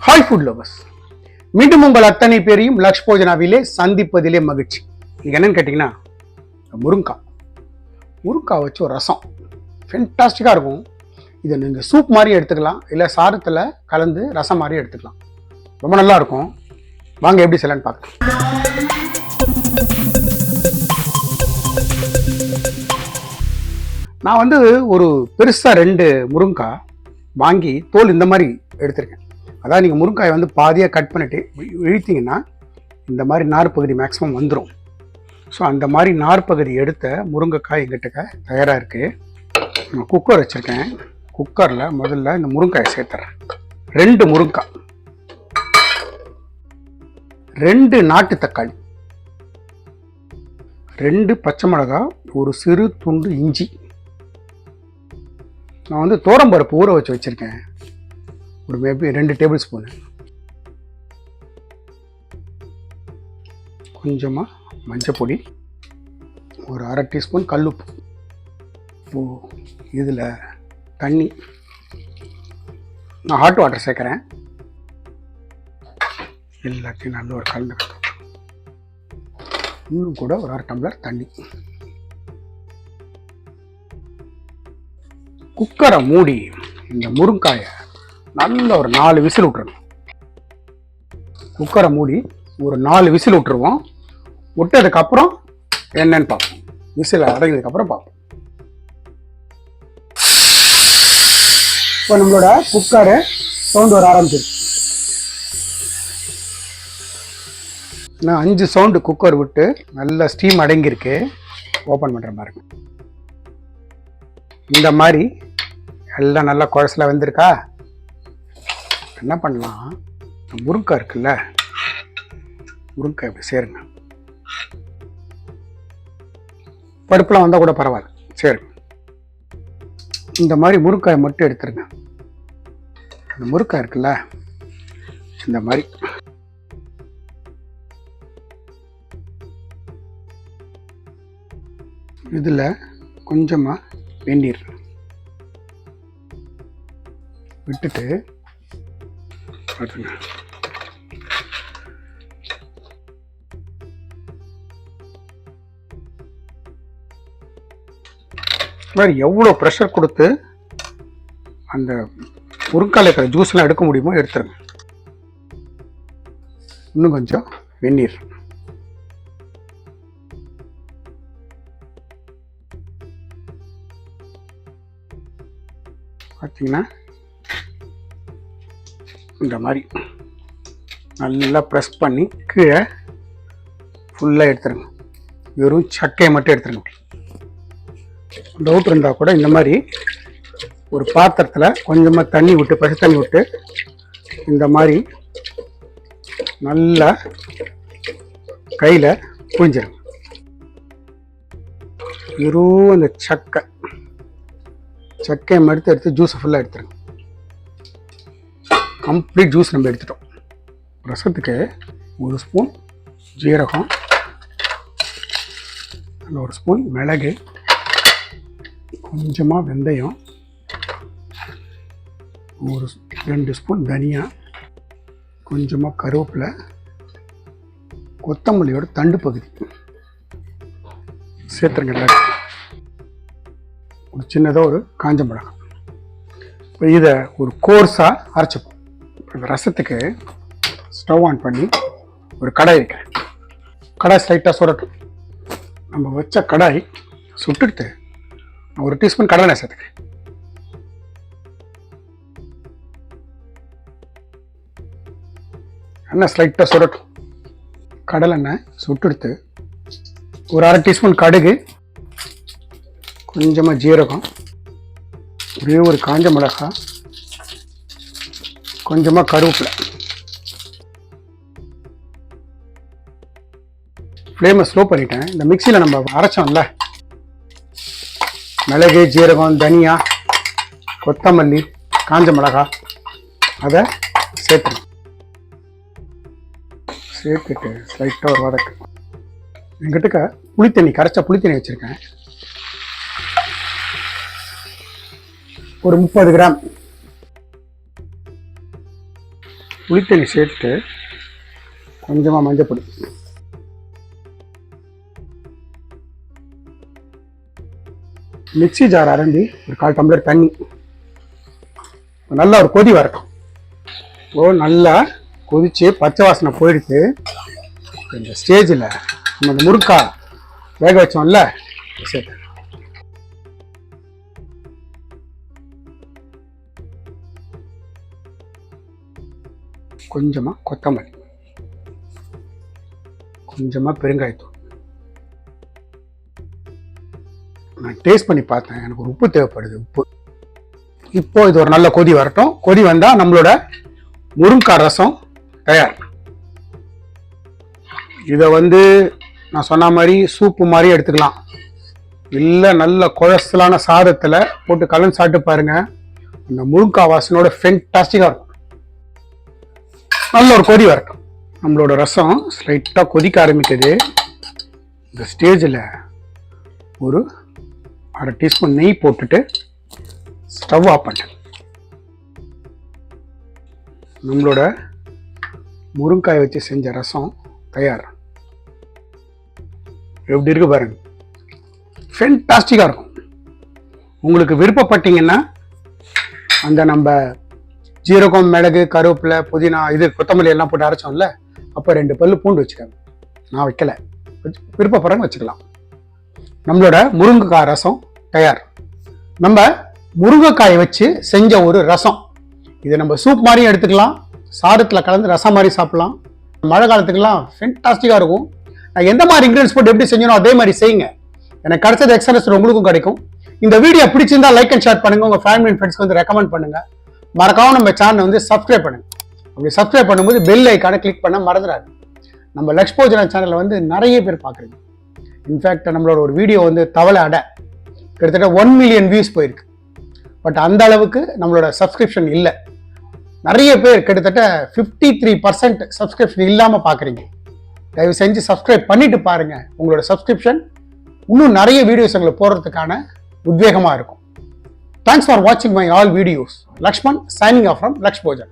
Hi food lovers, மீண்டும் உங்கள் அத்தனை பேரையும் லக்ஷ் போஜனாவிலே சந்திப்பதிலே மகிழ்ச்சி. நீங்கள் என்னன்னு கேட்டிங்கன்னா, முருங்காய் வச்சு ஒரு ரசம் ஃபென்டாஸ்டிக்காக இருக்கும். இதை நீங்கள் சூப் மாதிரி எடுத்துக்கலாம், இல்லை சாதத்தில் கலந்து ரசம் மாதிரி எடுத்துக்கலாம். ரொம்ப நல்லா இருக்கும். வாங்க எப்படி செய்யலான்னு பார்க்கலாம். நான் ஒரு பெருசாக 2 முருங்காய் வாங்கி தோல் இந்த மாதிரி எடுத்திருக்கேன். அதாவது நீங்கள் முருங்காயை பாதியாக கட் பண்ணிவிட்டு இழுத்தீங்கன்னா இந்த மாதிரி நார் பகுதி மேக்ஸிமம் வந்துடும். ஸோ அந்த மாதிரி நார் பகுதி எடுத்த முருங்கைக்காய் எங்கிட்ட தயாராக இருக்குது. நான் குக்கர் வச்சுருக்கேன். குக்கரில் முதல்ல இந்த முருங்காயை சேர்த்துறேன். 2 முருங்காய், 2 நாட்டு தக்காளி, 2 பச்சை மிளகாய், ஒரு சிறு துண்டு இஞ்சி. நான் தோரம்பருப்பு ஊற வச்சு வச்சுருக்கேன், ஒரு மேபி 2 டேபிள் ஸ்பூனு. கொஞ்சமாக மஞ்சள் பொடி, ஒரு அரை டீஸ்பூன் கல்லுப்பு. இதில் தண்ணி, நான் ஹாட் வாட்டர் சேர்க்குறேன். எல்லாத்தையும் நல்ல ஒரு கலந்து, இன்னும் கூட ஒரு 1/2 டம்ளர் தண்ணி. குக்கரை மூடி இந்த முருங்காயை நல்ல ஒரு 4 விசில் விட்டுறணும். குக்கரை மூடி ஒரு 4 விசில் விட்டுருவோம். விட்டதுக்கப்புறம் என்னன்னு பார்ப்போம். விசில் அடங்கினதுக்கப்புறம் பார்ப்போம். இப்போ நம்மளோட குக்கரு சவுண்டு வர ஆரம்பிச்சிருக்கு. நான் 5 சவுண்டு குக்கர் விட்டு நல்ல ஸ்டீம் அடங்கியிருக்கு. ஓப்பன் பண்ணுற பாருங்க. இந்த மாதிரி எல்லாம் நல்லா குழசில் வந்திருக்கா. என்ன பண்ணலாம், முருங்காய் இருக்குல்ல, முருங்காய் இப்படி சேருங்க. பருப்புலாம் வந்தால் கூட பரவாயில்ல, சேருங்க. இந்த மாதிரி முருங்காயை மட்டும் எடுத்துருங்க. இந்த முருங்காய் இருக்குல்ல, இந்த மாதிரி இதில் கொஞ்சமாக வெந்நீர் விட்டுட்டு பாருங்க. மாதிரி எவ்வளோ ப்ரெஷர் கொடுத்து அந்த முருங்காயில் இருக்கிற ஜூஸ்லாம் எடுக்க முடியுமோ எடுத்துருங்க. இன்னும் கொஞ்சம் வெந்நீர். பார்த்தீங்கன்னா இந்த மாதிரி நல்லா ப்ரெஸ் பண்ணி கீழே ஃபுல்லாக எடுத்துருங்க. வெறும் சக்கையை மட்டும் எடுத்துருங்க. டவுட் இருந்தால் கூட இந்த மாதிரி ஒரு பாத்திரத்தில் கொஞ்சமாக தண்ணி விட்டு, பச்சை தண்ணி விட்டு, இந்த மாதிரி நல்லா கையில் புழிஞ்சிருங்க. வெறும் அந்த சக்கையை மட்டும் எடுத்து ஜூஸை ஃபுல்லாக எடுத்துருங்க. கம்ப்ளீட் ஜூஸ் நம்ம எடுத்துட்டோம். ரசத்துக்கு 1 ஸ்பூன் ஜீரகம், 1 ஸ்பூன் மிளகு, கொஞ்சமாக வெந்தயம், 2 ஸ்பூன் தனியா, கொஞ்சமாக கருவேப்பிலை, கொத்தமல்லியோட தண்டு பகுதி சேர்த்துருங்க. எல்லாத்தையும் ஒரு சின்னதாக ஒரு காஞ்ச மிளகாய். இப்போ இதை ஒரு கோர்ஸாக அரைச்சிப்போம். இந்த ரசத்துக்கு ஸ்டவ் ஆன் பண்ணி ஒரு கடாய் வைக்கிறேன். கடாய் ஸ்லைட்டாக சுரட்டும். நம்ம வச்ச கடாய் சுட்டுட்டு நான் 1 டீஸ்பூன் கடலெண்ணெய் சேர்த்துக்கிறேன். எண்ணெய் ஸ்லைட்டாக சுரட்டும். கடலெண்ணெய் சுட்டுடுத்து ஒரு 1/2 டீஸ்பூன் கடுகு, கொஞ்சமாக ஜீரகம், ஒரே ஒரு காஞ்ச மிளகாய், கொஞ்சமாக கருவேப்பிலை. ஃப்ளேமை ஸ்லோ பண்ணிட்டேன். இந்த மிக்சியில் நம்ம அரைச்சோம்ல, மிளகு, ஜீரகம், தனியா, கொத்தமல்லி, காஞ்ச மிளகாய், அதை சேர்த்துணும். சேர்த்துட்டு ஸ்லைட்டாக ஒரு வதக்கு. எங்கிட்ட புளித்தண்ணி, கரைச்ச புளித்தண்ணி வச்சுருக்கேன். ஒரு 30 கிராம். புளித்தண்ணி சேர்த்துட்டு கொஞ்சமாக மஞ்சப்பொடி, மிக்ஸி ஜார் அரைஞ்சி ஒரு 1/4 டம்ளர் தண்ணி, நல்லா ஒரு கொதி வரட்டும். நல்லா கொதிச்சு பச்சை வாசனை போயிடுச்சு. இந்த ஸ்டேஜில் நம்ம அந்த முருங்காய் வேக வச்சோம்ல சரி, கொஞ்சமாக கொத்தமல்லி, கொஞ்சமாக பெருங்காயத்தூள். நான் டேஸ்ட் பண்ணி பார்த்தேன், எனக்கு ஒரு உப்பு தேவைப்படுது. உப்பு இப்போ இது ஒரு நல்ல கொதி வரட்டும். கொதி வந்தால் நம்மளோட முருங்காய் ரசம் தயார். இதை நான் சொன்ன மாதிரி சூப்பு மாதிரி எடுத்துக்கலாம், இல்லை நல்ல குழசலான சாதத்தில் போட்டு கலந்து சாப்பிட்டு பாருங்க. அந்த முருங்காய் வாசனோட ஃபென்டாஸ்டிக்காக இருக்கும். நல்ல ஒரு கொதி வரட்டும். நம்மளோட ரசம் ஸ்லைட்டாக கொதிக்க ஆரம்பிக்குது. இந்த ஸ்டேஜில் ஒரு 1/2 டீஸ்பூன் நெய் போட்டுட்டு ஸ்டவ் ஆஃப் பண்ணிட்டேன். நம்மளோட முருங்காய் வச்சு செஞ்ச ரசம் தயார். எப்படி இருக்கு பாருங்க, ஃபென்டாஸ்டிக்காக இருக்கும். உங்களுக்கு விருப்பப்பட்டீங்கன்னா அந்த நம்ம ஜீரகம், மிளகு, கருவேப்பிலை, புதினா, கொத்தமல்லி எல்லாம் போட்டு அரைச்சோம்ல, அப்போ 2 பல்லு பூண்டு வச்சுக்காங்க. நான் வைக்கல, விருப்பப்படுறவங்க வச்சுக்கலாம். நம்மளோட முருங்கைக்காய் ரசம் தயார். நம்ம முருங்கைக்காயை வச்சு செஞ்ச ஒரு ரசம். இதை நம்ம சூப் மாதிரியும் எடுத்துக்கலாம், சாதத்தில் கலந்து ரசம் மாதிரி சாப்பிடலாம். மழை காலத்துக்கெல்லாம் ஃபென்டாஸ்டிக்காக இருக்கும். நான் எந்த மாதிரி இன்க்ரீடியன்ஸ் போட்டு எப்படி செஞ்சனோ அதே மாதிரி செய்யுங்க. எனக்கு கிடைச்சது எக்ஸ்பீரியன்ஸ் உங்களுக்கும் கிடைக்கும். இந்த வீடியோ பிடிச்சிருந்தா லைக் அண்ட் ஷேர் பண்ணுங்க, உங்க ஃபேமிலி அண்ட் ஃப்ரெண்ட்ஸ்க்கு ரெக்கமெண்ட் பண்ணுங்க. மறக்காம நம்ம சேனலை சப்ஸ்கிரைப் பண்ணுங்க. அப்படி சப்ஸ்கிரைப் பண்ணும்போது பெல் ஐக்கானை கிளிக் பண்ண மறந்துடாது. நம்ம லக்ஷ்போஜன சேனலில் நிறைய பேர் பார்க்குறீங்க. இன்ஃபேக்ட் நம்மளோட ஒரு வீடியோ தவளை அடை கிட்டத்தட்ட 1 மில்லியன் வியூஸ் போயிருக்கு. பட் அந்த அளவுக்கு நம்மளோட சப்ஸ்கிரிப்ஷன் இல்லை. நிறைய பேர் கிட்டத்தட்ட 53% சப்ஸ்கிரிப்ஷன் இல்லாமல் பார்க்குறீங்க. தயவு செஞ்சு சப்ஸ்கிரைப் பண்ணிட்டு பாருங்க. உங்களோட சப்ஸ்கிரிப்ஷன் இன்னும் நிறைய வீடியோஸ் எங்களை போடுறதுக்கான உத்வேகமாக இருக்கும். Thanks for watching my all videos. Lakshman signing off from Lakshbhojan.